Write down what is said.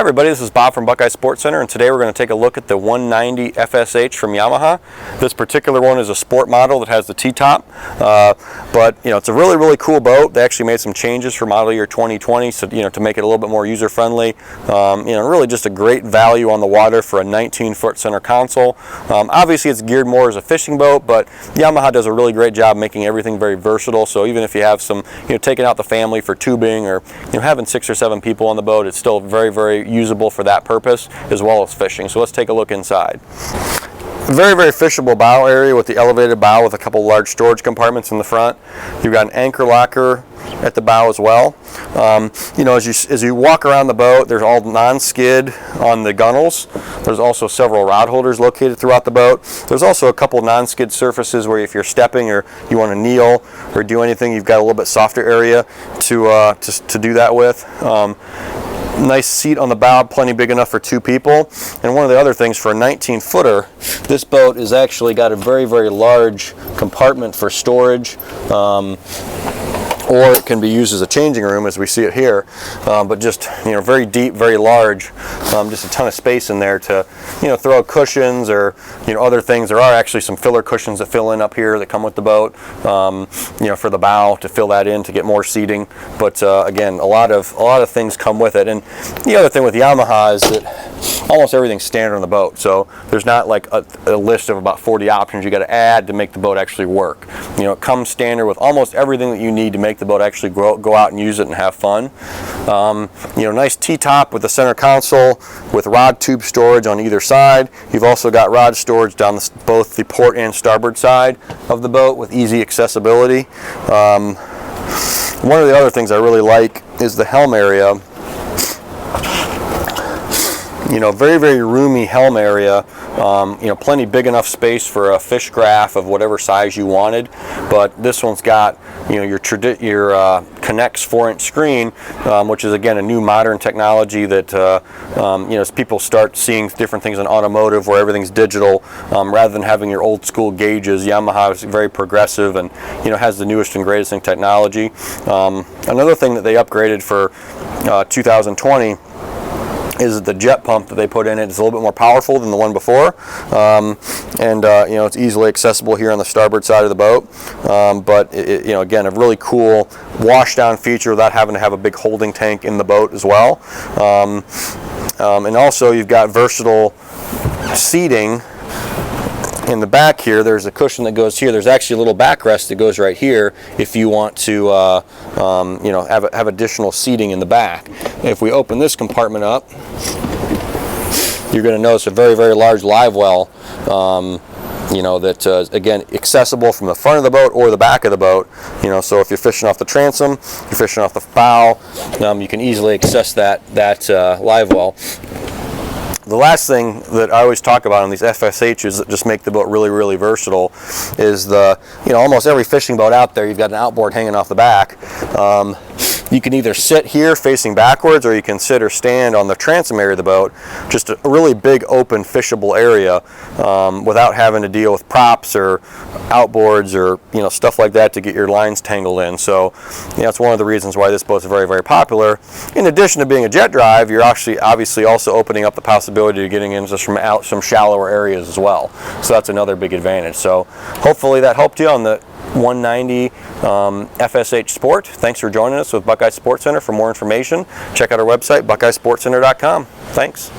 everybody, this is Bob from Buckeye Sports Center, and today we're going to take a look at the 190 FSH from Yamaha. This particular one is a sport model that has the T-top, but it's a really cool boat. They actually made some changes for model year 2020, so to make it a little bit more user friendly. Really just a great value on the water for a 19-foot center console. Obviously, it's geared more as a fishing boat, but Yamaha does a really great job making everything very versatile. So even if you have some, taking out the family for tubing or having 6 or 7 people on the boat, it's still very usable for that purpose as well as fishing. So let's take a look inside. Very fishable bow area with the elevated bow with a couple large storage compartments in the front. You've got an anchor locker at the bow as well. As you walk around the boat, there's all non-skid on the gunnels. There's also several rod holders located throughout the boat. There's also a couple non-skid surfaces where if you're stepping or you want to kneel or do anything, you've got a little bit softer area to do that with. Nice seat on the bow, plenty big enough for 2 people. And one of the other things, for a 19-footer, this boat has actually got a very large compartment for storage. Or it can be used as a changing room, as we see it here, but just very deep, very large, just a ton of space in there to throw cushions or other things. There are actually some filler cushions that fill in up here that come with the boat, for the bow to fill that in to get more seating. But again, a lot of things come with it. And the other thing with Yamaha is that almost everything's standard on the boat, so there's not like a list of about 40 options you got to add to make the boat actually work. It comes standard with almost everything that you need to make the boat actually go out and use it and have fun. Nice T-top with the center console with rod tube storage on either side. You've also got rod storage down both the port and starboard side of the boat with easy accessibility. One of the other things I really like is the helm area. Very roomy helm area. Plenty big enough space for a fish graph of whatever size you wanted, but this one's got your Connects 4-inch screen, which is again a new modern technology that as people start seeing different things in automotive where everything's digital, rather than having your old school gauges, Yamaha is very progressive and has the newest and greatest in technology. Another thing that they upgraded for 2020 is the jet pump that they put in it. It's a little bit more powerful than the one before, it's easily accessible here on the starboard side of the boat. But again, a really cool wash down feature without having to have a big holding tank in the boat as well. And also you've got versatile seating. In the back here, there's a cushion that goes here. There's actually a little backrest that goes right here if you want to, have additional seating in the back. If we open this compartment up, you're going to notice a very large live well. That again, accessible from the front of the boat or the back of the boat. So if you're fishing off the transom, you're fishing off the bow, you can easily access that live well. The last thing that I always talk about on these FSHs that just make the boat really versatile is almost every fishing boat out there, you've got an outboard hanging off the back. You can either sit here facing backwards, or you can sit or stand on the transom area of the boat, just a really big open fishable area, without having to deal with props or outboards or stuff like that to get your lines tangled in. So that's one of the reasons why this boat's very popular. In addition to being a jet drive, you're actually obviously also opening up the possibility of getting into some shallower areas as well. So that's another big advantage. So hopefully that helped you on the 190 FSH Sport. Thanks for joining us with Buckeye Sports Center. For more information, check out our website, buckeyesportscenter.com. Thanks.